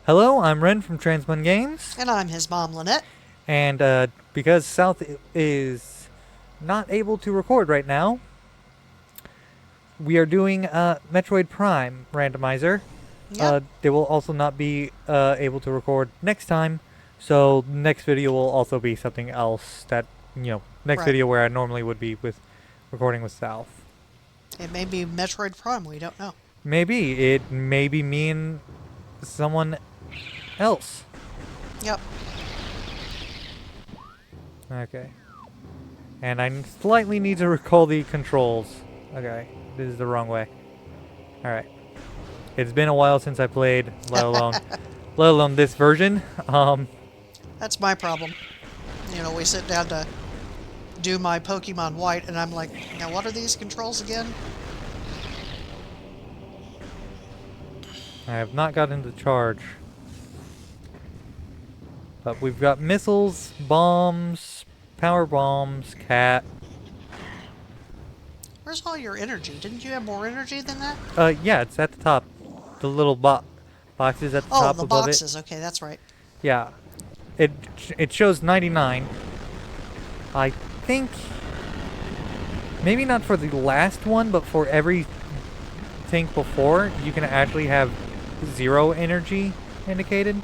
Hello, I'm Ren from Transmun Games, And I'm his mom, Lynette. and because South is not able to record right now, we are doing Metroid Prime Randomizer. Yep, They will also not be able to record next time, so next video will also be something else that, next right. video where I normally would be with recording with South. It may be Metroid Prime, we don't know. Maybe it may be me and someone else. Yep. Okay. And I slightly need to recall the controls. Okay, this is the wrong way. Alright. It's been a while since I played, let alone this version. That's my problem. We sit down to do my Pokemon White, and I'm like, now what are these controls again? I have not gotten the charge. But we've got missiles, bombs, power bombs, cat. Where's all your energy? Didn't you have more energy than that? Yeah, it's at the top. The little boxes at the Oh, top the above it. boxes. Okay, that's right. Yeah. It it shows 99. I think maybe not for the last one, but for every tank before, you can actually have 0 energy indicated.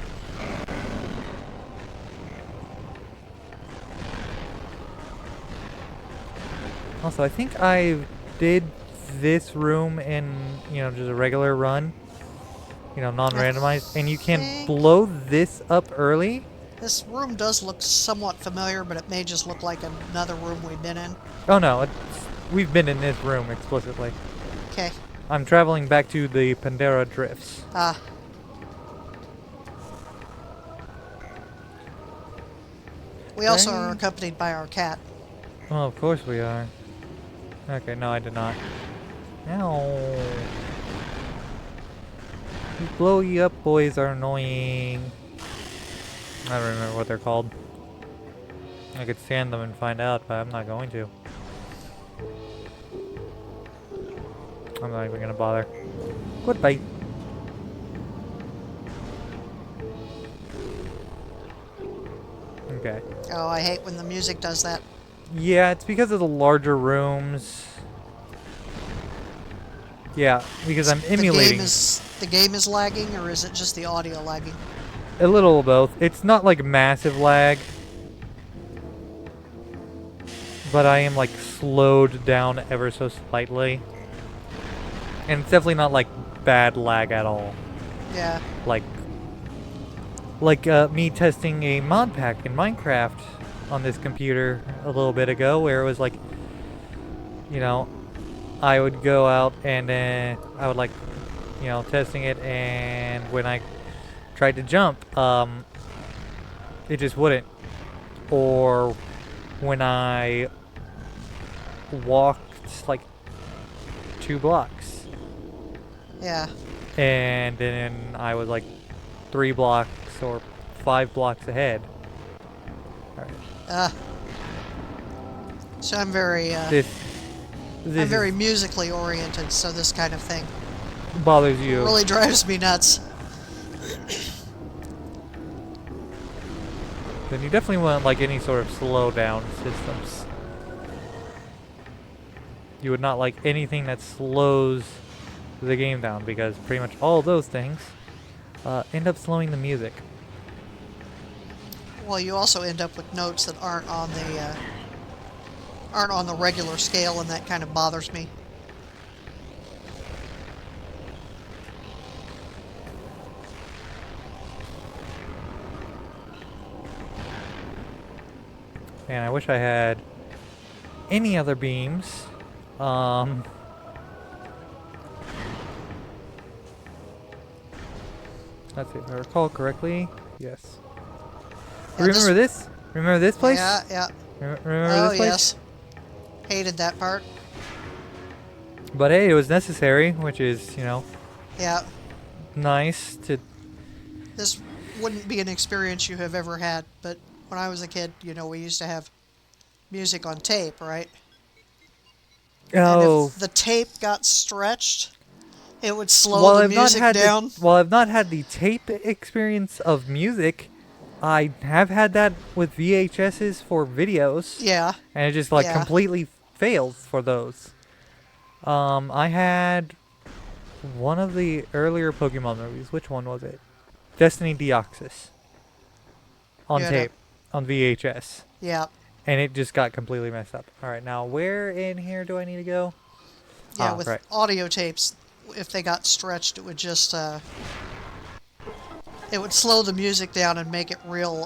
Also, I think I did this room in, just a regular run, I non-randomized, and you can think blow this up early. this room does look somewhat familiar, but it may just look like another room we've been in. Oh no, we've been in this room explicitly. Okay. I'm traveling back to the Pandera Drifts. Ah, we also are Okay. accompanied by our cat. Well, of course we are. Okay, no, I did not. Ow. These blowy up boys are annoying. I don't remember what they're called. I could scan them and find out, but I'm not going to. I'm not even gonna bother. Goodbye. Okay. Oh, I hate when the music does that. Yeah, it's because of the larger rooms. Yeah, because I'm emulating The game is lagging, or is it just the audio lagging? a little of both. It's not like massive lag, but I am like slowed down ever so slightly. And it's definitely not like bad lag at all. Yeah. Like me testing a mod pack in Minecraft on this computer a little bit ago, where it was like, I would go out and then I would testing it, and when I tried to jump, it just wouldn't. Or when I walked like 2 blocks, Yeah. and then I was like 3 blocks or 5 blocks ahead. All right. Uh, so I'm very, This I'm this very musically oriented, so this kind of thing bothers you. really drives me nuts. Then you definitely want like any sort of slowdown systems. You would not like anything that slows the game down, because pretty much all of those things end up slowing the music. Well, you also end up with notes that aren't on the regular scale, and that kind of bothers me. And I wish I had any other beams. Let's see if I recall correctly. Yes. Yeah, Remember this? Remember this place? Yeah, yeah. Remember Oh, this place? yes. Hated that part. But hey, it was necessary, which is, Yeah. nice to. This wouldn't be an experience you have ever had, but when I was a kid, we used to have music on tape, right? And Oh, if the tape got stretched, It would slow the music down. While I've not had the tape experience of music, I have had that with VHSs for videos. Yeah. And it just like Yeah. completely fails for those. I had one of the earlier Pokemon movies. Which one was it? Destiny Deoxys. On tape. On VHS. Yeah. And it just got completely messed up. Alright, now where in here do I need to go? Yeah, with audio tapes, if they got stretched, it would just, it would slow the music down and make it real,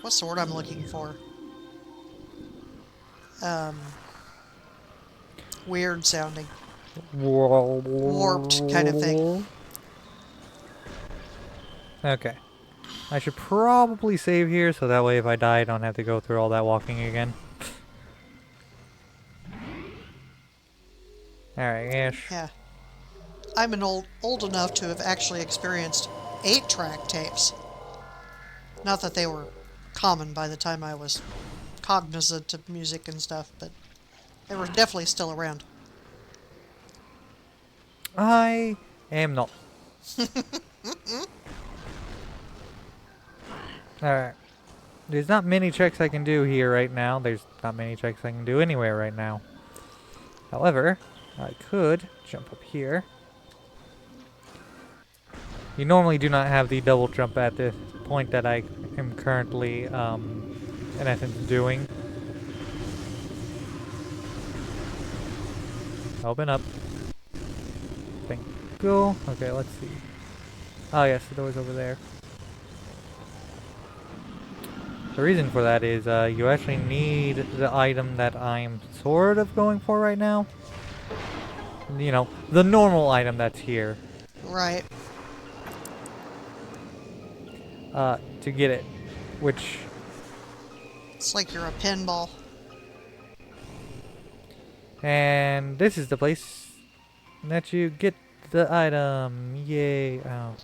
what's the word I'm looking for? Weird sounding. Warped kind of thing. Okay. I should probably save here so that way if I die I don't have to go through all that walking again. Alright, Ash. Yeah. I'm old enough to have actually experienced 8-track tapes. Not that they were common by the time I was cognizant of music and stuff, but they were definitely still around. I am not. Alright. There's not many checks I can do here right now. There's not many checks I can do anywhere right now. However, I could jump up here. You normally do not have the double jump at the point that I am currently, in essence, doing. Open up. Thank you. Okay, let's see. Oh yes, the door's over there. The reason for that is you actually need the item that I'm sort of going for right now. You know, the normal item that's here. Right. To get it. Which... It's like you're a pinball. And this is the place that you get the item. Yay. Oh.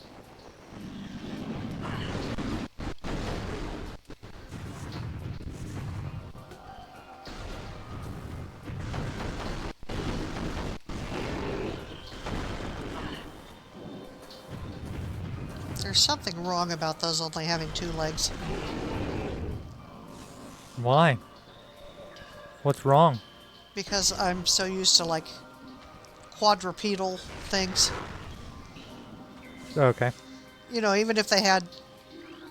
There's something wrong about those only having 2 legs. Why? What's wrong? Because I'm so used to, like, quadrupedal things. Okay. You know, even if they had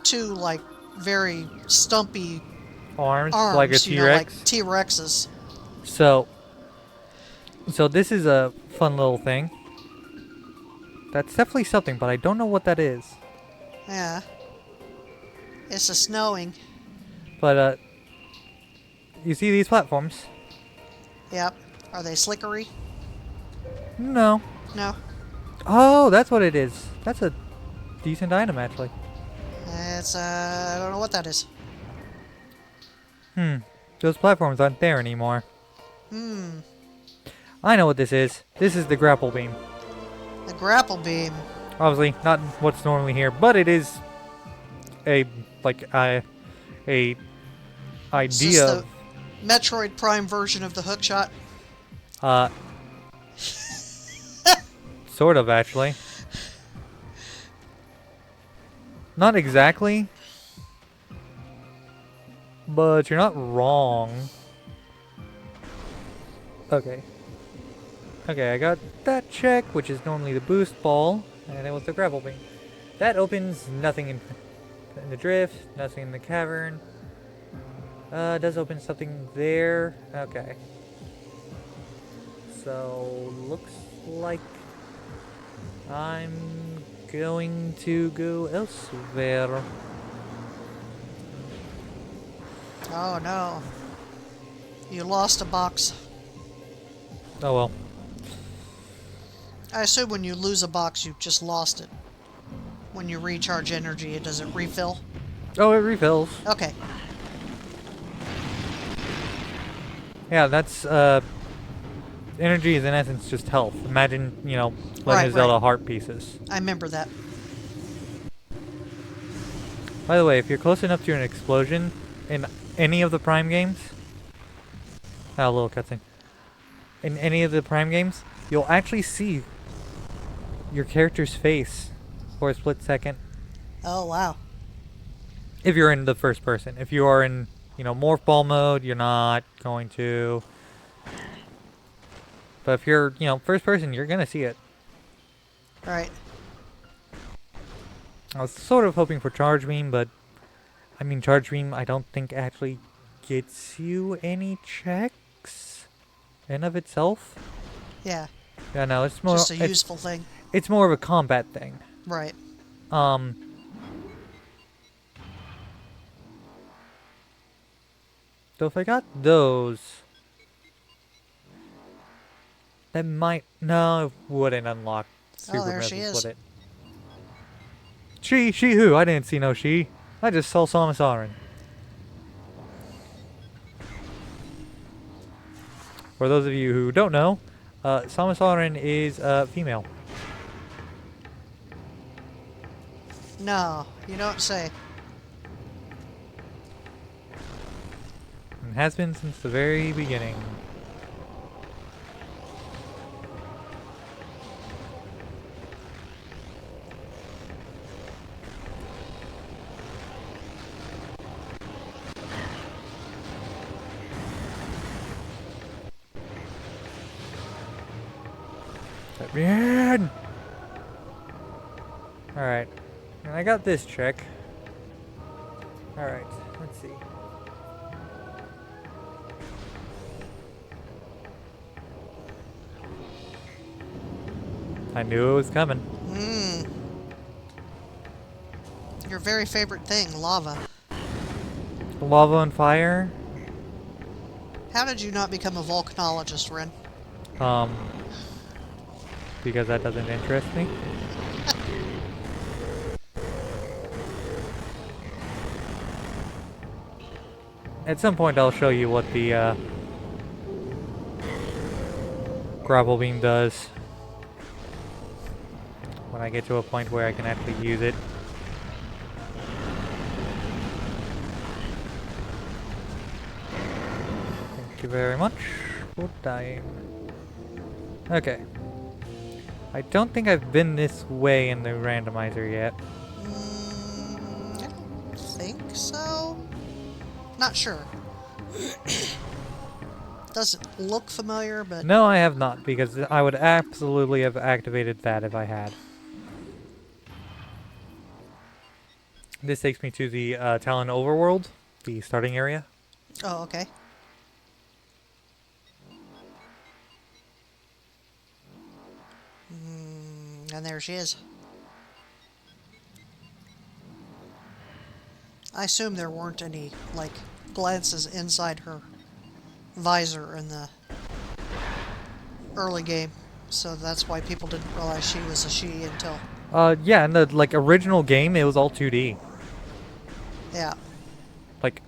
2, like, very stumpy Arms like a T-Rex? You know, like T-Rexes. So this is a fun little thing. That's definitely something, but I don't know what that is. Yeah. It's a snowing. But, you see these platforms? Yep. Are they slickery? No. No. Oh, that's what it is. That's a decent item, actually. It's, I don't know what that is. Those platforms aren't there anymore. I know what this is. This is the grapple beam. The grapple beam. Obviously, not what's normally here, but it is a, like, a idea. Is this the Metroid Prime version of the hookshot? Sort of, actually. Not exactly. But you're not wrong. Okay. Okay, I got that check, which is normally the boost ball, and it was the grapple beam. That opens nothing in the drift, nothing in the cavern. It does open something there. Okay. So, looks like I'm going to go elsewhere. Oh no. You lost a box. Oh well. I assume when you lose a box, you just lost it. When you recharge energy, it doesn't refill? Oh, it refills. Okay. Yeah, that's, energy is in essence just health. Imagine, you know, Legend of Zelda heart pieces. I remember that. By the way, if you're close enough to an explosion in any of the Prime games... Oh, a little cutscene. in any of the Prime games, you'll actually see your character's face for a split second. Oh, wow. If you're in the first person. If you are in, morph ball mode, you're not going to. But if you're, first person, you're gonna see it. Right. I was sort of hoping for Charge Beam, but I mean, Charge Beam I don't think actually gets you any checks in of itself. Yeah. Yeah, no, it's more Just a useful thing. It's more of a combat thing. Right. So if I got those, that might no, it wouldn't unlock super there she missiles, is. would it? She who? I didn't see no she. I just saw Samus Aran. For those of you who don't know, Samus Aran is female. No, you don't say. And has been since the very beginning. Let me in! Alright. And I got this check. Alright, let's see. I knew it was coming. Your very favorite thing, lava. Lava and fire. How did you not become a volcanologist, Ren? Because that doesn't interest me. At some point I'll show you what the gravel beam does. When I get to a point where I can actually use it. Thank you very much for dying. Okay. I don't think I've been this way in the randomizer yet. I don't think so. Not sure. Doesn't look familiar, but... No, I have not, because I would absolutely have activated that if I had. This takes me to the Talon Overworld, the starting area. Oh, okay. And there she is. I assume there weren't any, like, glances inside her visor in the early game, so that's why people didn't realize she was a she until... Yeah, in the, original game, it was all 2D. Yeah. Like,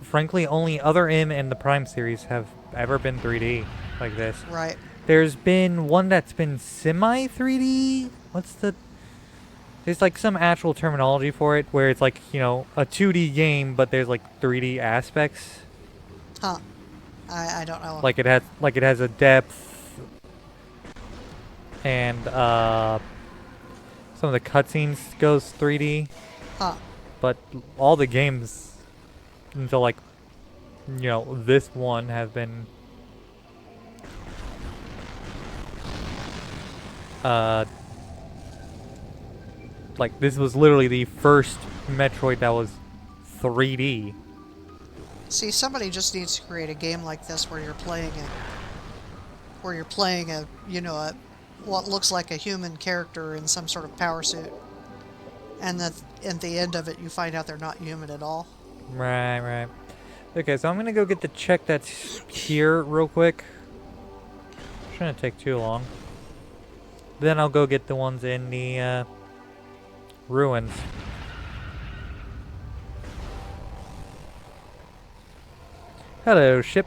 frankly, only other M and the Prime series have ever been 3D like this. Right. There's been one that's been semi-3D. There's some actual terminology for it where it's a 2D game, but there's 3D aspects. Huh. I don't know. It has a depth and some of the cutscenes goes 3D. Huh. But all the games until this one have been this was literally the first Metroid that was 3D. See, somebody just needs to create a game like this where you're playing a, what looks like a human character in some sort of power suit. And that at the end of it, you find out they're not human at all. Right. Okay, so I'm gonna go get the check that's here real quick. Shouldn't take too long. Then I'll go get the ones in the ruins. Hello, ship.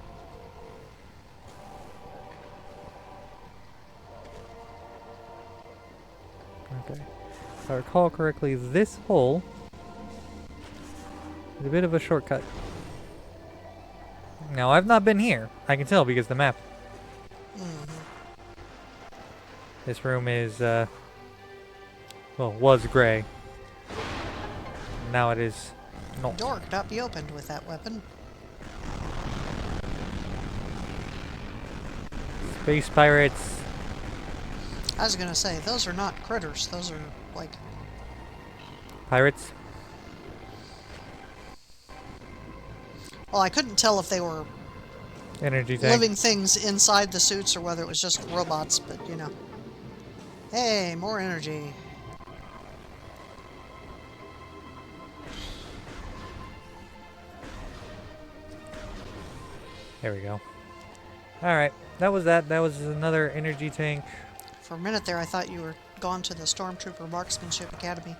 Okay. If I recall correctly, this hole is a bit of a shortcut. Now, I've not been here. I can tell because the map This room is, well, was gray. Now it is not. Door cannot be opened with that weapon. Space pirates. I was gonna say, those are not critters. Those are, like... Pirates? Well, I couldn't tell if they were Energy tank. living things inside the suits or whether it was just robots, but, you know. Hey, more energy. There we go. Alright, that was that. That was another energy tank. For a minute there, I thought you were gone to the Stormtrooper Marksmanship Academy.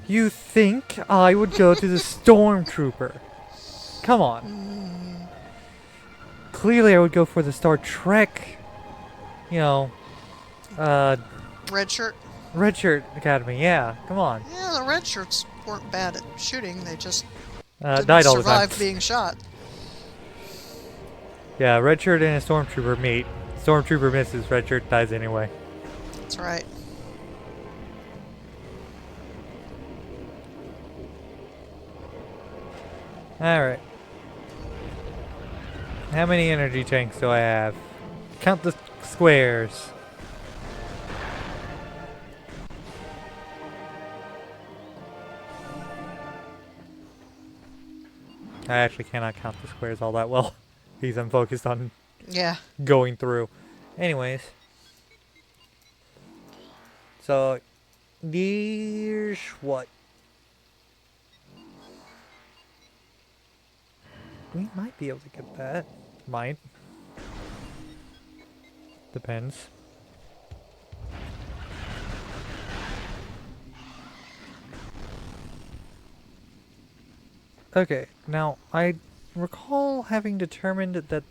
You think I would go to the Stormtrooper? Come on. Clearly I would go for the Star Trek, you know, Red shirt? Red Shirt Academy. Yeah, come on. Yeah, the red shirts weren't bad at shooting. They just Died didn't all the time. survive being shot. Yeah, Red Shirt and a Stormtrooper meet. Stormtrooper misses, Red Shirt dies anyway. That's right. Alright. How many energy tanks do I have? Count the squares. I actually cannot count the squares all that well because I'm focused on Yeah. going through. Anyways. So, there's what? We might be able to get that. Might. Depends. Okay, now I recall having determined that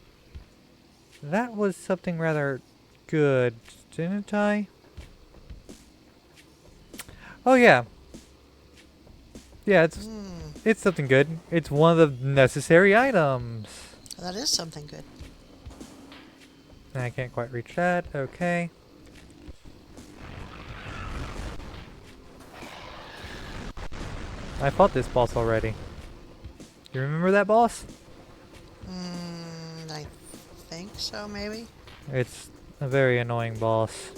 that was something rather good, didn't I? Oh yeah. Yeah, it's something good. It's one of the necessary items. That is something good. I can't quite reach that. Okay. I fought this boss already. You remember that boss? I think so, maybe? It's a very annoying boss.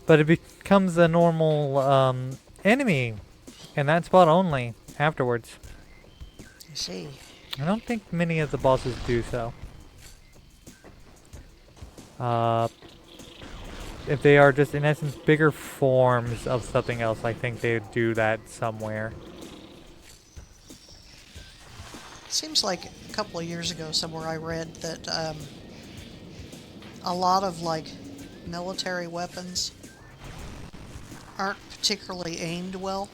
But it becomes a normal enemy in that spot only afterwards. I see. I don't think many of the bosses do so. If they are just in essence bigger forms of something else, I think they do that somewhere. Seems like a couple of years ago somewhere I read that a lot of like military weapons aren't particularly aimed well.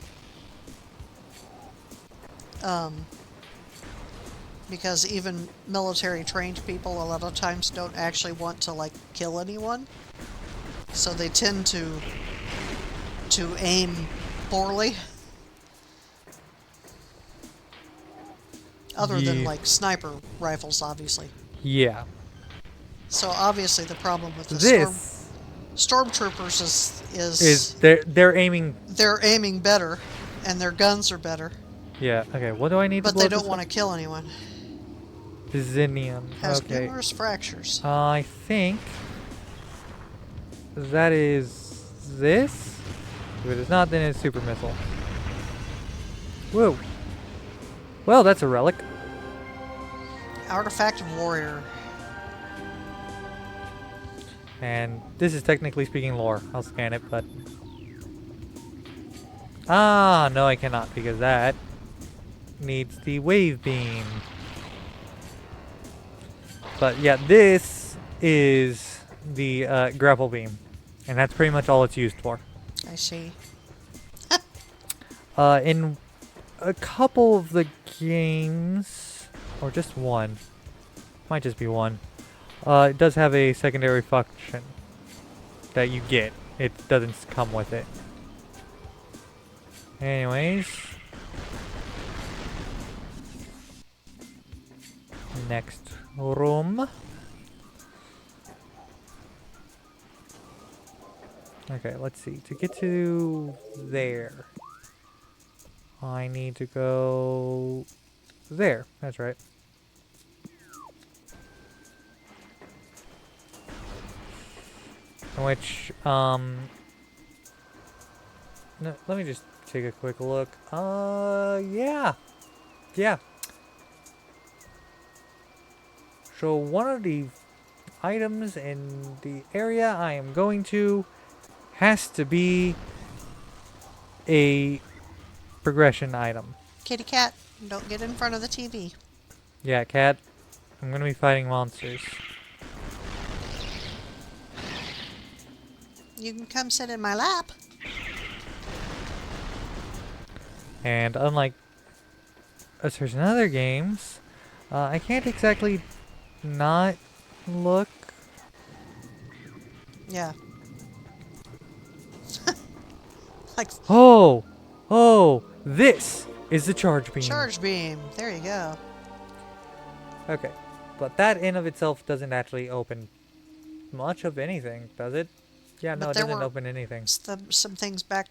Because even military trained people a lot of times don't actually want to like kill anyone. So they tend to aim poorly. Other than like sniper rifles, obviously. Yeah. So obviously the problem with the stormtroopers is they're aiming. They're aiming better, and their guns are better. Yeah. Okay. What do I need to But blow they don't this want to kill anyone. Zinium. Has Okay. numerous fractures. I think that is this. If it is not, then it's super missile. Whoa. Well, that's a relic. Artifact of Warrior. And this is technically speaking lore. I'll scan it, but... Ah, no I cannot, because that needs the wave beam. But yeah, this is the grapple beam. And that's pretty much all it's used for. I see. In a couple of the games, or just one, might just be one, it does have a secondary function that you get. It doesn't come with it. Anyways. next room. Okay, let's see. To get to there, I need to go there. That's right. Which, no, let me just take a quick look. Yeah. Yeah. So one of the items in the area I am going to has to be a progression item. Kitty cat, don't get in front of the TV. Yeah, cat. I'm gonna be fighting monsters. You can come sit in my lap. And unlike certain other games, I can't exactly not look. Yeah. Like Oh! Oh! This is the charge beam. charge beam. There you go. Okay. But that in of itself doesn't actually open much of anything, does it? Yeah, no, But it there doesn't were open anything. some things back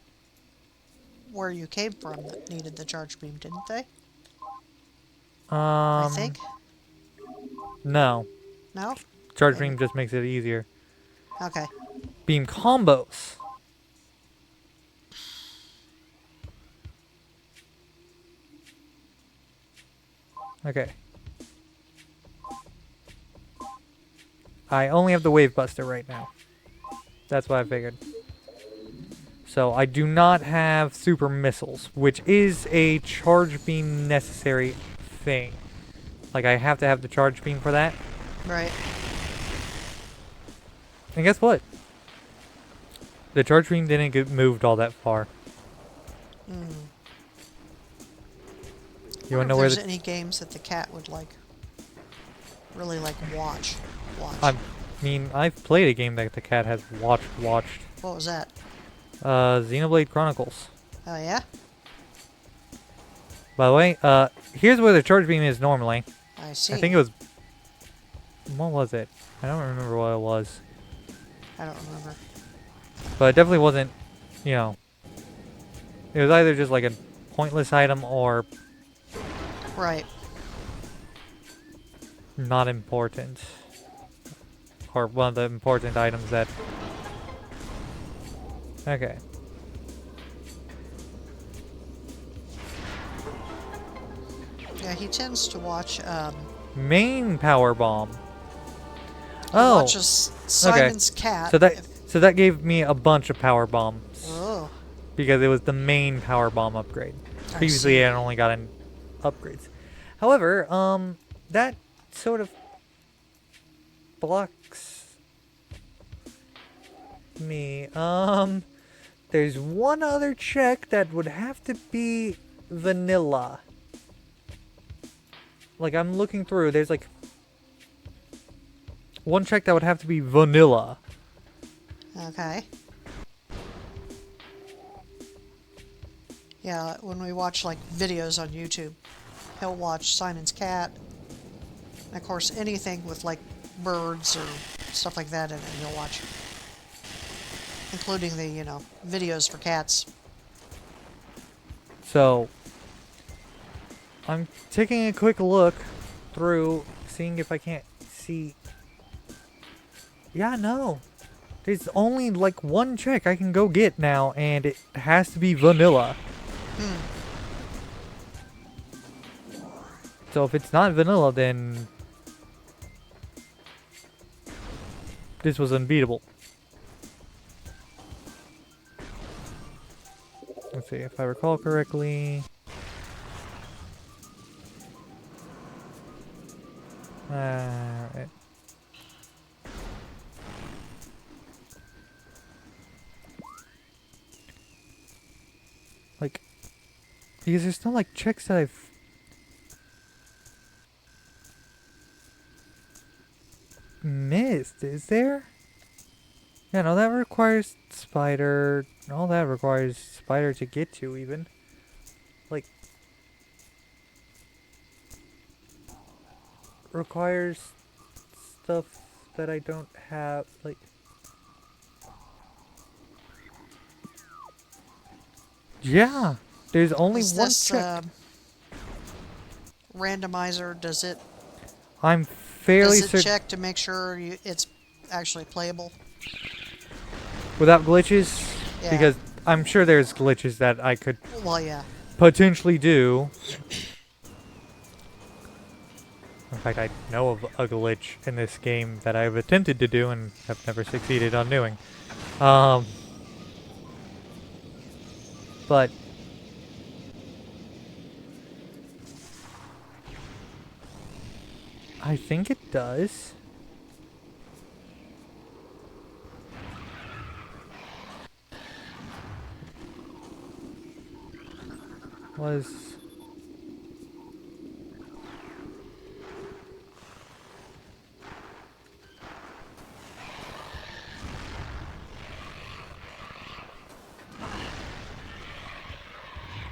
where you came from that needed the charge beam, didn't they? I think. No. No? Charge Maybe. beam just makes it easier. Okay. Beam combos. Okay. I only have the Wave Buster right now. That's what I figured. So I do not have Super Missiles, which is a charge beam necessary thing. Like, I have to have the charge beam for that. Right. And guess what? The charge beam didn't get moved all that far. Mm. You wanna know if where there's the... any games that the cat would really watch. I mean, I've played a game that the cat has watched. What was that? Xenoblade Chronicles. Oh yeah? By the way, here's where the charge beam is normally. I see. I think it was... What was it? I don't remember what it was. I don't remember. But it definitely wasn't, you know... It was either just like a pointless item or Right. not important. Or one of the important items that... Okay. Yeah, he tends to watch Main power bomb. he Oh, watches Simon's cat. So that gave me a bunch of power bombs Oh. because it was the main power bomb upgrade. I Previously, see. I had only gotten upgrades. However, that sort of blocks me. There's one other check that would have to be vanilla. Like, I'm looking through, there's like one check that would have to be vanilla. Okay. Yeah, when we watch like videos on YouTube, he'll watch Simon's cat. And of course, anything with like birds or stuff like that in it, he'll watch. Including the, videos for cats. So, I'm taking a quick look through, seeing if I can't see. Yeah, no. There's only like one check I can go get now, and it has to be vanilla. So if it's not vanilla, then this was unbeatable. Let's see, if I recall correctly. Alright. Like, because there's no like checks that I've missed, is there? Yeah, no, that requires spider. All that requires spider to get to, even. Like, requires stuff that I don't have, like... Yeah, there's only Is one this check. randomizer? I'm fairly Does it certain... check to make sure it's actually playable? Without glitches? Yeah. Because I'm sure there's glitches that I could Well, yeah. potentially do. In fact, I know of a glitch in this game that I've attempted to do and have never succeeded on doing. But I think it does. Was...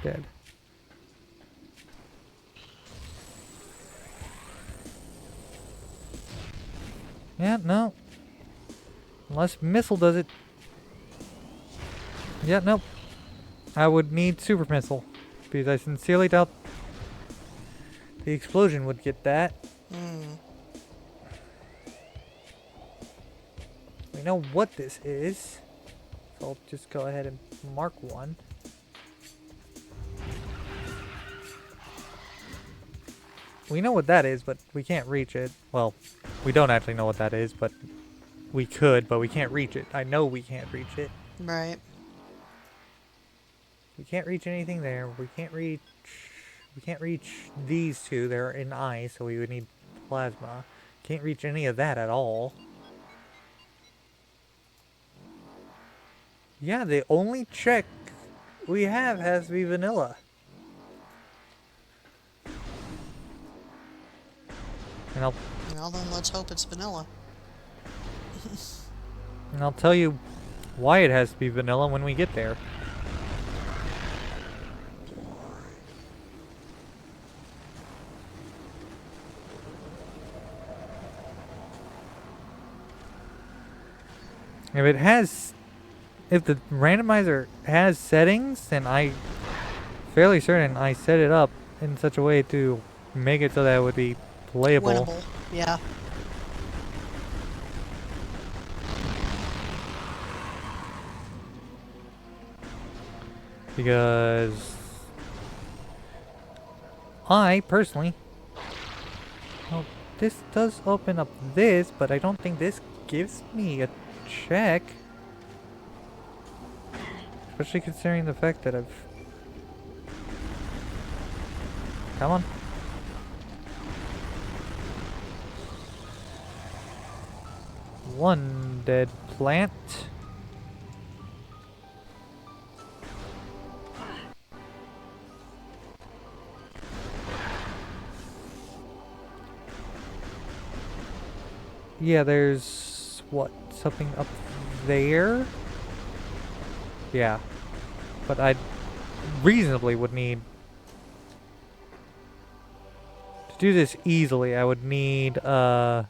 dead. Yeah, no. Unless missile does it. Yeah, nope. I would need super missile. Because I sincerely doubt the explosion would get that. We know what this is. So I'll just go ahead and mark one. We know what that is, but we can't reach it. Well, we don't actually know what that is, but we could, but we can't reach it. I know we can't reach it. Right. We can't reach anything there. We can't reach these two. They're in ice, so we would need plasma. Can't reach any of that at all. Yeah, the only check we have has to be vanilla. And Well, then let's hope it's vanilla. I'll tell you why it has to be vanilla when we get there. If the randomizer has settings, then I'm fairly certain I set it up in such a way to make it so that it would be playable. Winnable. Yeah. Because I personally, well, this does open up this, but I don't think this gives me a check. Especially considering the fact that I've... Come on. One dead plant. Yeah, there's... what? Something up there? Yeah. But I reasonably would need... to do this easily, I would need a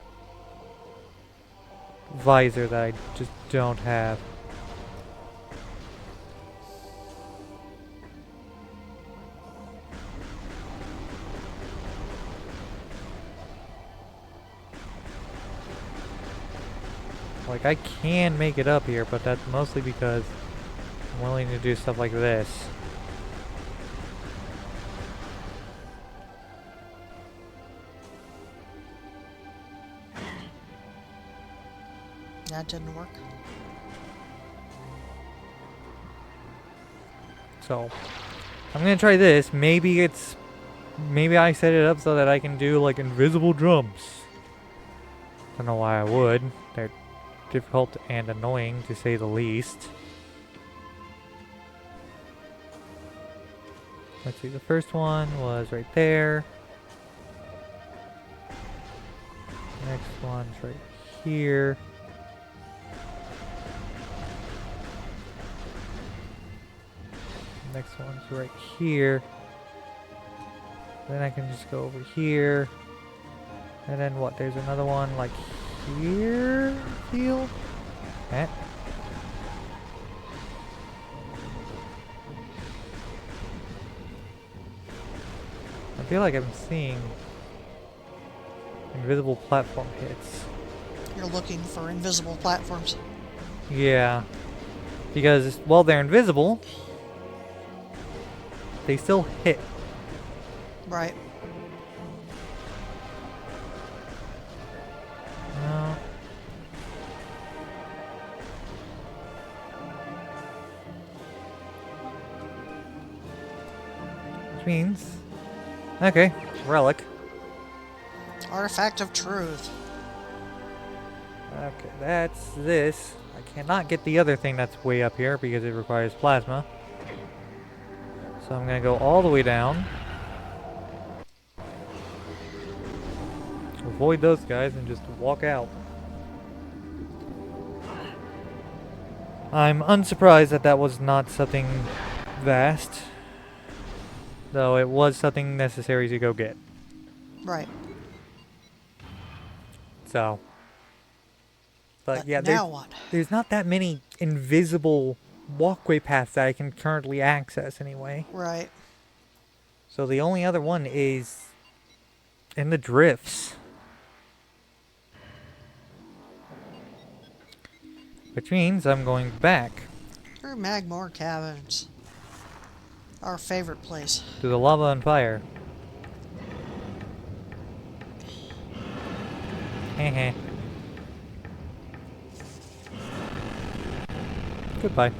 visor that I just don't have. Like, I can make it up here, but that's mostly because I'm willing to do stuff like this. That didn't work. So, I'm gonna try this. Maybe I set it up so that I can do, like, invisible jumps. Don't know why I would. They're difficult and annoying, to say the least. Let's see, the first one was right there. Next one's right here. Next one's right here. Then I can just go over here. And then what? There's another one like here. Feel? Eh. I feel like I'm seeing invisible platform hits. You're looking for invisible platforms. Yeah. Because while they're invisible, they still hit. Right. No. Which means... Okay, relic. Artifact of truth. Okay, that's this. I cannot get the other thing that's way up here because it requires plasma. So I'm gonna go all the way down. Avoid those guys and just walk out. I'm unsurprised that that was not something vast. Though it was something necessary to go get. Right. So. But yeah, now what? there's not that many invisible walkway paths that I can currently access anyway. Right. So the only other one is in the drifts. Which means I'm going back Through Magmore Caverns. Our favorite place. to the lava and fire. Heh. Goodbye.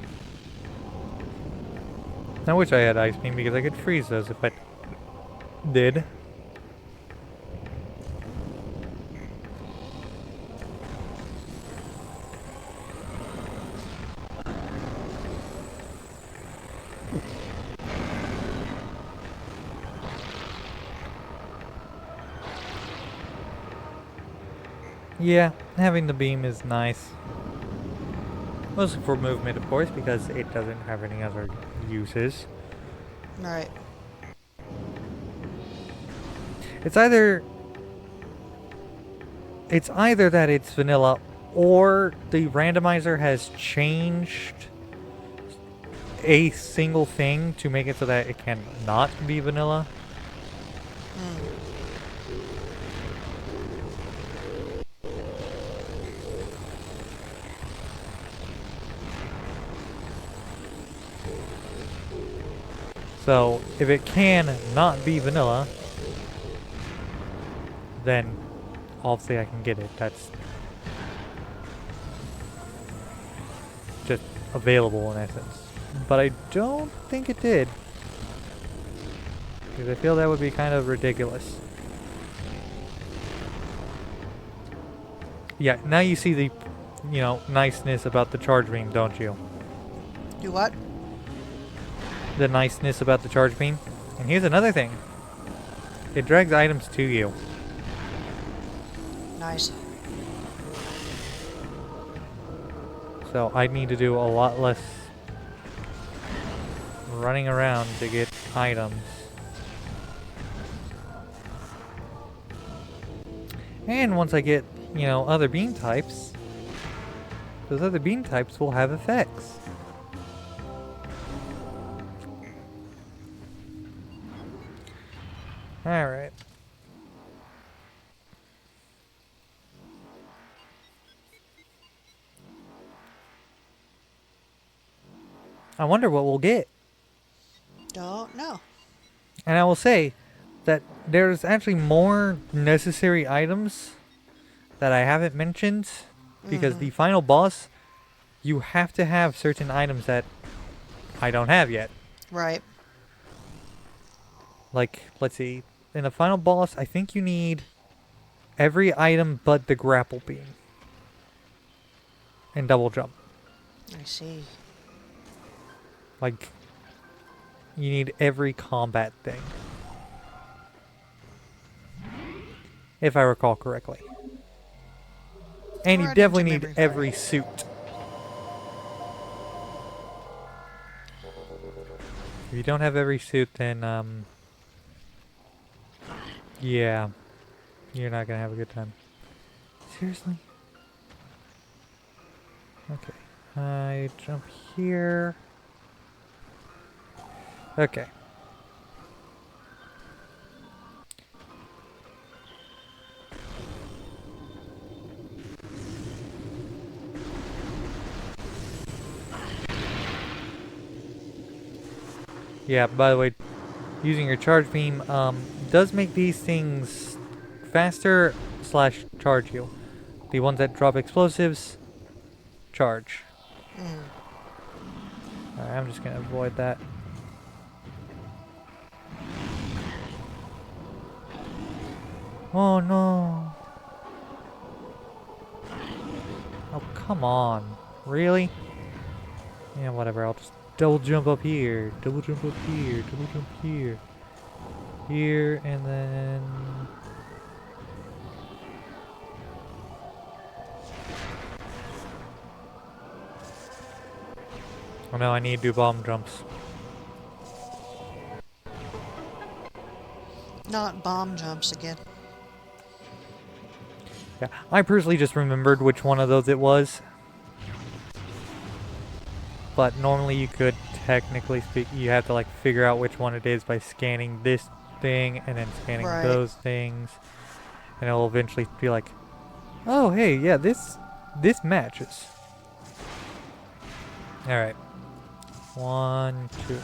I wish I had ice beam because I could freeze those if I did. Yeah, having the beam is nice. Mostly for movement, of course, because it doesn't have any other uses. Right. It's either that it's vanilla or the randomizer has changed a single thing to make it so that it can not be vanilla. So, if it can not be vanilla, then obviously I can get it. That's just available in essence. But I don't think it did. Because I feel that would be kind of ridiculous. Yeah, now you see the, niceness about the charge beam, don't you? Do what? The niceness about the charge beam. And here's another thing. It drags items to you. Nice. So I need to do a lot less running around to get items. And once I get, other beam types, those other beam types will have effects. Alright. I wonder what we'll get. Don't know. And I will say that there's actually more necessary items that I haven't mentioned because the final boss, you have to have certain items that I don't have yet. Right. Like, let's see. In the final boss, I think you need every item but the grapple beam. And double jump. I see. Like, you need every combat thing. If I recall correctly. And you Right definitely into need memory every fire. suit. If you don't have every suit, then, yeah. You're not gonna have a good time. Seriously? Okay. I jump here. Okay. Yeah, by the way, using your charge beam does make these things faster slash charge you. The ones that drop explosives, charge. Alright, I'm just gonna avoid that. Oh no. Oh, come on. Really? Yeah, whatever. I'll just double jump up here. Double jump up here. Double jump here. Here, and then... Oh no, I need to do bomb jumps. Not bomb jumps again. Yeah, I personally just remembered which one of those it was. But normally you could, technically speak, you have to like figure out which one it is by scanning this thing and then scanning Right. those things. And it'll eventually be like, oh hey, yeah, this matches. Alright. 1, 2.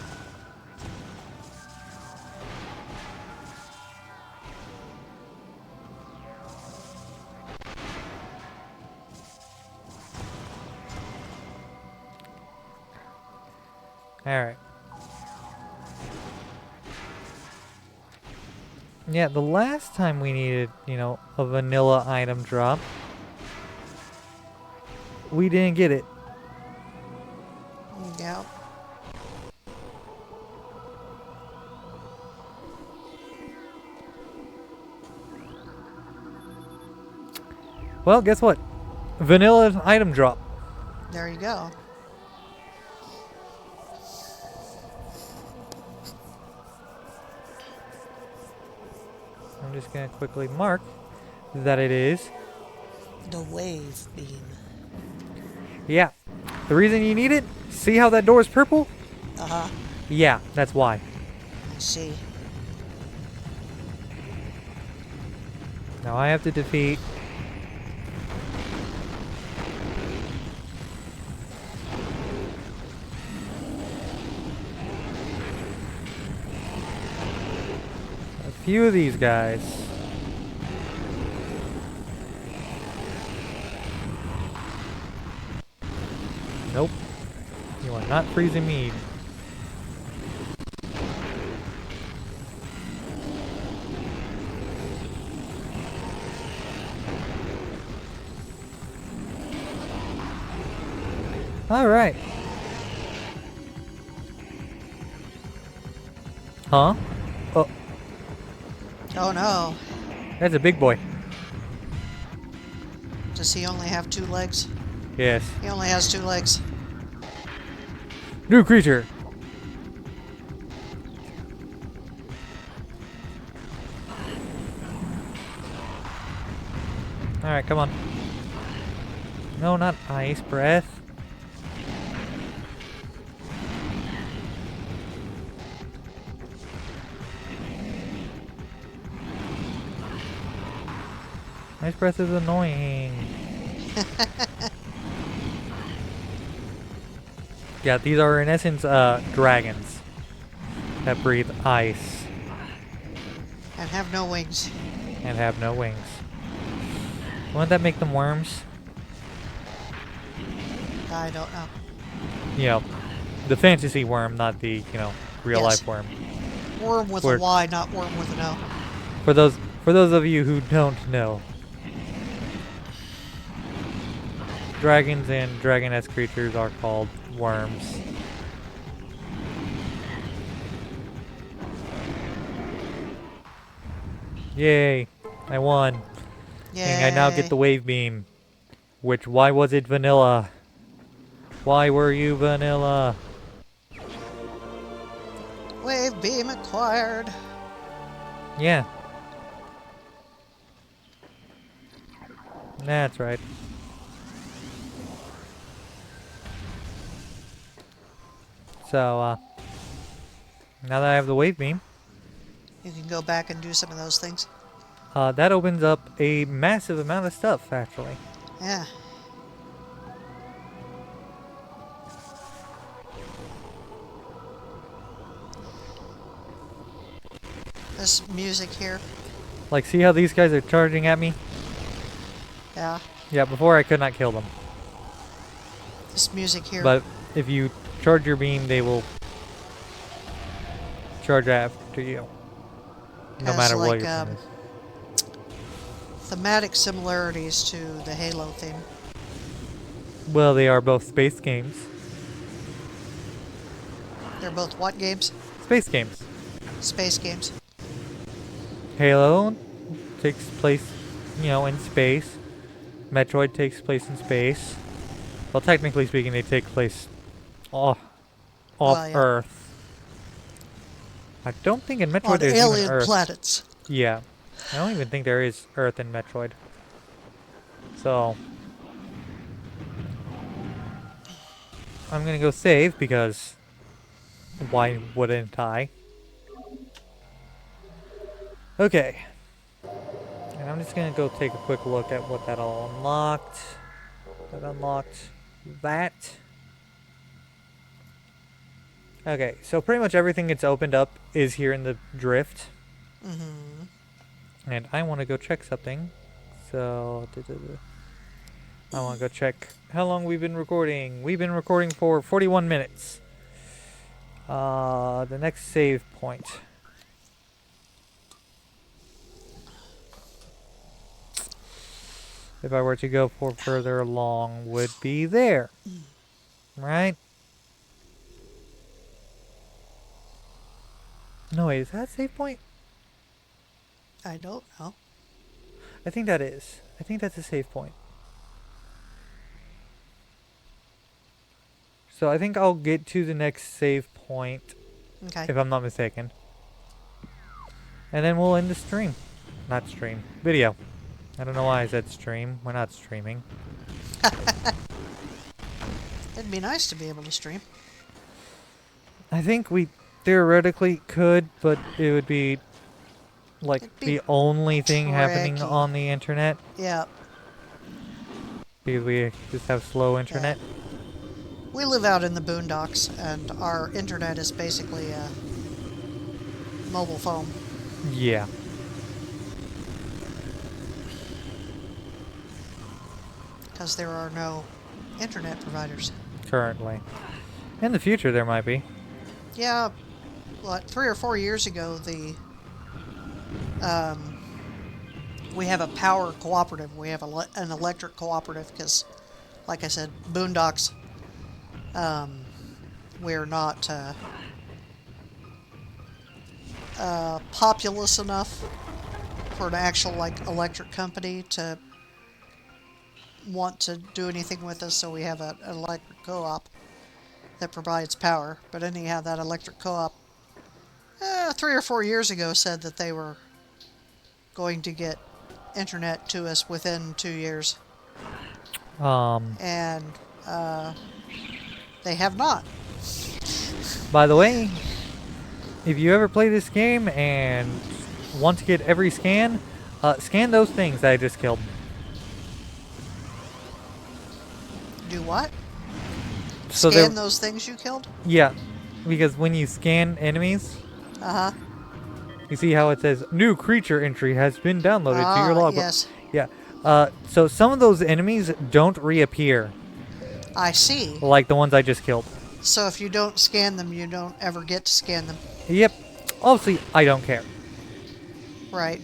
Alright. Yeah, the last time we needed, a vanilla item drop, we didn't get it. Yeah. Well, guess what? Vanilla item drop. There you go. I'm just gonna quickly mark that it is. The wave beam. Yeah. The reason you need it? See how that door is purple? Uh-huh. Yeah, that's why. I see. Now I have to defeat... a few of these guys. Nope. You are not freezing me. Alright. Huh? Oh, Oh no. that's a big boy. Does he only have 2 legs? Yes. He only has 2 legs. New creature. Alright, come on. No, not ice breath. Ice breath is annoying. Yeah, these are in essence dragons that breathe ice And have no wings. and have no wings. Wouldn't that make them worms? I don't know. You know, the fantasy worm, not the, real Yes. life worm. Worm with Word. a Y, not worm with an O. For those of you who don't know, dragons and dragoness creatures are called worms. Yay! I won. Yay. And I now get the wave beam. Why was it vanilla? Why were you vanilla? Wave beam acquired. Yeah. That's right. So, now that I have the wave beam, You can go back and do some of those things. that opens up a massive amount of stuff, actually. Yeah. This music here. Like, see how these guys are charging at me? Yeah. Yeah, before I could not kill them. This music here. But if you charge your beam, they will charge after you. No has, matter what like, your thing is. thematic similarities to the Halo theme. Well, they are both space games. They're both what games? Space games. Space games. Halo takes place, in space. Metroid takes place in space. Well, technically speaking, they take place off Yeah. Earth. I don't think in Metroid On there's even alien Earth. planets. Yeah. I don't even think there is Earth in Metroid. So, I'm gonna go save because why wouldn't I? Okay. And I'm just gonna go take a quick look at what that all unlocked. That unlocked that. Okay, so pretty much everything that's opened up is here in the drift. Mm-hmm. And I want to go check something. So, I want to go check how long we've been recording. We've been recording for 41 minutes. The next save point. If I were to go for further along, would be there. Right? No, wait, is that a save point? I don't know. I think that is. I think that's a save point. So I think I'll get to the next save point, Okay. if I'm not mistaken. And then we'll end the stream. Not stream. Video. I don't know why I said stream. We're not streaming. It'd be nice to be able to stream. I think we theoretically could, but it would be like It'd be the only thing happening tricky. on the internet. Yeah. Because we just have slow internet. We live out in the boondocks, and our internet is basically a mobile phone. Yeah. Because there are no internet providers. Currently. In the future, there might be. Yeah, what, 3 or 4 years ago, we have a power cooperative. We have an electric cooperative because, like I said, boondocks, we're not populous enough for an actual, like, electric company to want to do anything with us, so we have an electric co-op that provides power. But anyhow, that electric co-op 3 or 4 years ago said that they were going to get internet to us within 2 years, and they have not. By the way, if you ever play this game and want to get every scan, scan those things that I just killed. Do what? So Scan those things you killed? Yeah, because when you scan enemies, Uh-huh. you see how it says new creature entry has been downloaded to your logbook. Yes. Yeah. So some of those enemies don't reappear, I see. like the ones I just killed. So if you don't scan them, you don't ever get to scan them. Yep. Obviously, I don't care. Right.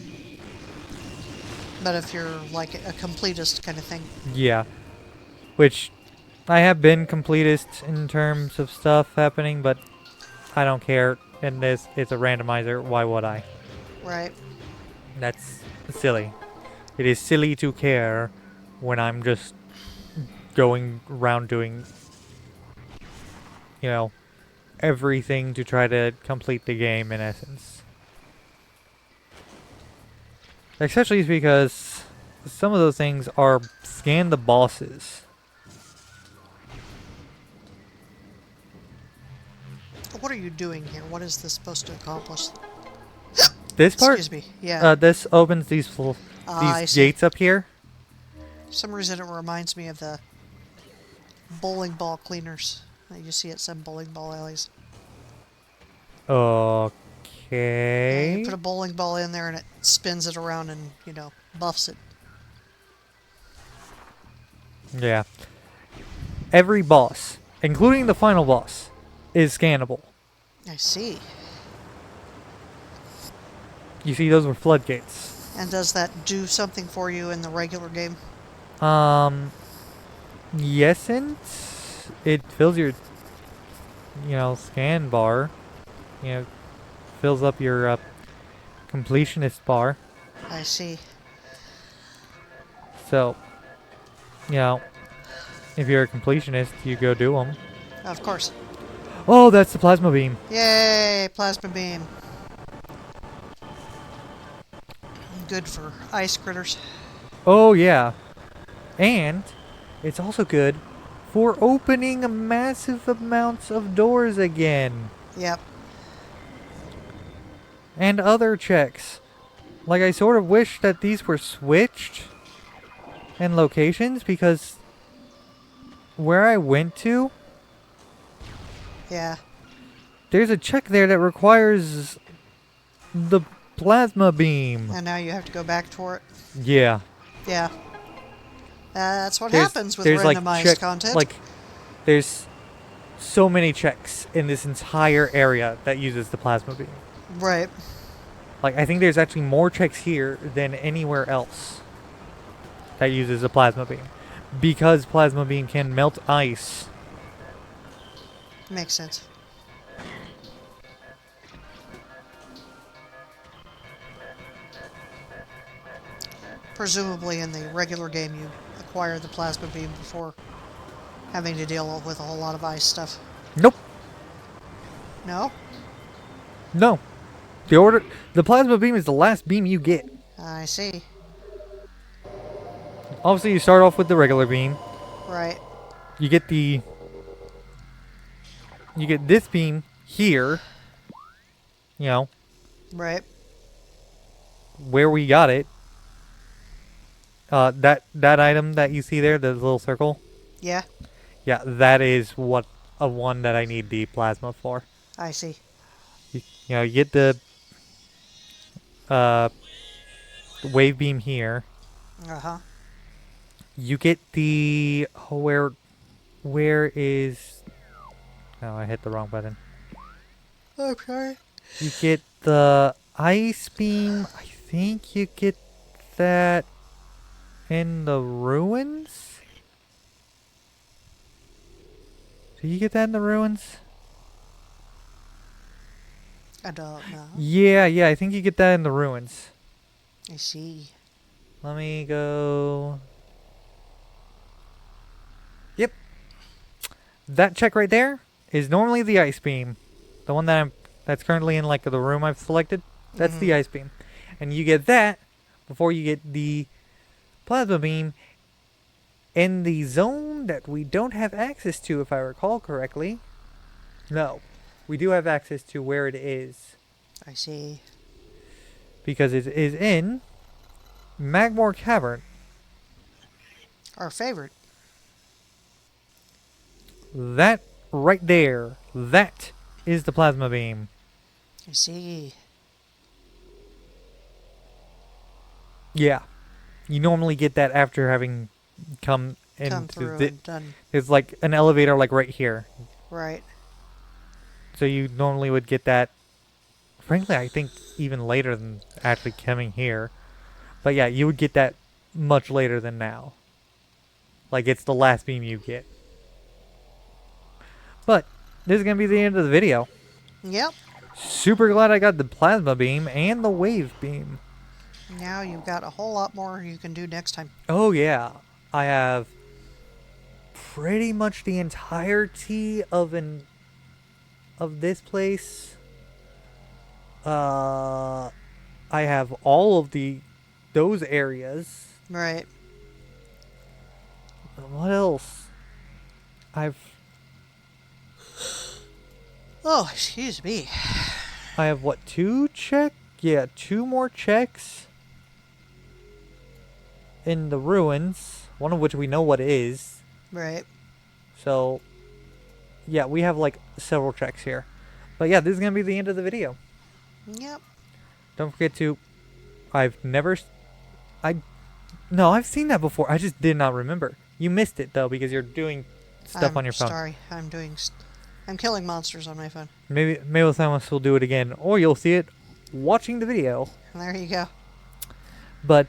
But if you're like a completist kind of thing. Yeah. Which, I have been completist in terms of stuff happening, but I don't care. In this, it's a randomizer. Why would I? Right. That's silly. It is silly to care when I'm just going around doing, everything to try to complete the game in essence. Especially because some of those things are scan the bosses. What are you doing here? What is this supposed to accomplish? This part, Excuse me. Yeah. this opens these I see. gates up here. For some reason it reminds me of the bowling ball cleaners that you see at some bowling ball alleys. Yeah, you Okay. put a bowling ball in there and it spins it around and, buffs it. Yeah. Every boss, including the final boss, is scannable. I see. You see, those were floodgates. And does that do something for you in the regular game? Yes, and it fills your, scan bar. Fills up your completionist bar. I see. So, if you're a completionist, you go do them. Of course. Oh, that's the plasma beam. Yay! Plasma beam. Good for ice critters. Oh, yeah. And it's also good for opening massive amounts of doors again. Yep. And other checks. Like, I sort of wish that these were switched in locations, because where I went to, Yeah. there's a check there that requires the plasma beam. And now you have to go back for it. Yeah. Yeah. That's what There's- happens with there's, randomized content. Like, there's so many checks in this entire area that uses the plasma beam. Right. Like, I think there's actually more checks here than anywhere else that uses a plasma beam. Because plasma beam can melt ice. Makes sense. Presumably in the regular game you acquire the plasma beam before having to deal with a whole lot of ice stuff. Nope. No? No. The plasma beam is the last beam you get. I see. Obviously, you start off with the regular beam. Right. You get this beam here. Right. Where we got it. That item that you see there, the little circle. Yeah. Yeah, that is one that I need the plasma for. I see. You get the wave beam here. Uh-huh. You get the where is? No, I hit the wrong button. Okay. You get the ice beam. I think you get that in the ruins. Do you get that in the ruins? I don't know. Yeah, I think you get that in the ruins. I see. Let me go. Yep. That check right there is normally the ice beam. The one that's currently in like the room I've selected. That's the ice beam. And you get that before you get the plasma beam in the zone that we don't have access to, if I recall correctly. No. We do have access to where it is. I see. Because it is in Magmore Cavern. Our favorite. That right there, that is the plasma beam. I see. Yeah. You normally get that after having come into through the... and done. There's like an elevator like right here. Right. So you normally would get that, frankly, I think even later than actually coming here. But yeah, you would get that much later than now. Like, it's the last beam you get. But this is going to be the end of the video. Yep. Super glad I got the plasma beam and the wave beam. Now you've got a whole lot more you can do next time. Oh yeah, I have pretty much the entirety of this place. I have all of those areas Right. What else? I Oh, excuse me. have what, 2 check? Yeah, 2 more checks in the ruins, one of which we know what it is. Right. So, yeah, we have like several checks here. But yeah, this is going to be the end of the video. Yep. Don't forget to, I've never, I, no, I've seen that before. I just did not remember. You missed it though because you're doing stuff I'm on your phone. sorry. I'm killing monsters on my phone. Maybe with time we'll do it again, or you'll see it watching the video. There you go. But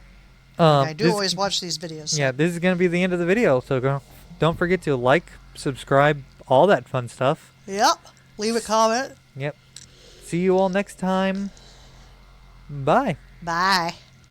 I do this, always watch these videos. So. yeah, this is gonna be the end of the video. So don't forget to like, subscribe, all that fun stuff. Yep. Leave a comment. Yep. See you all next time. Bye. Bye.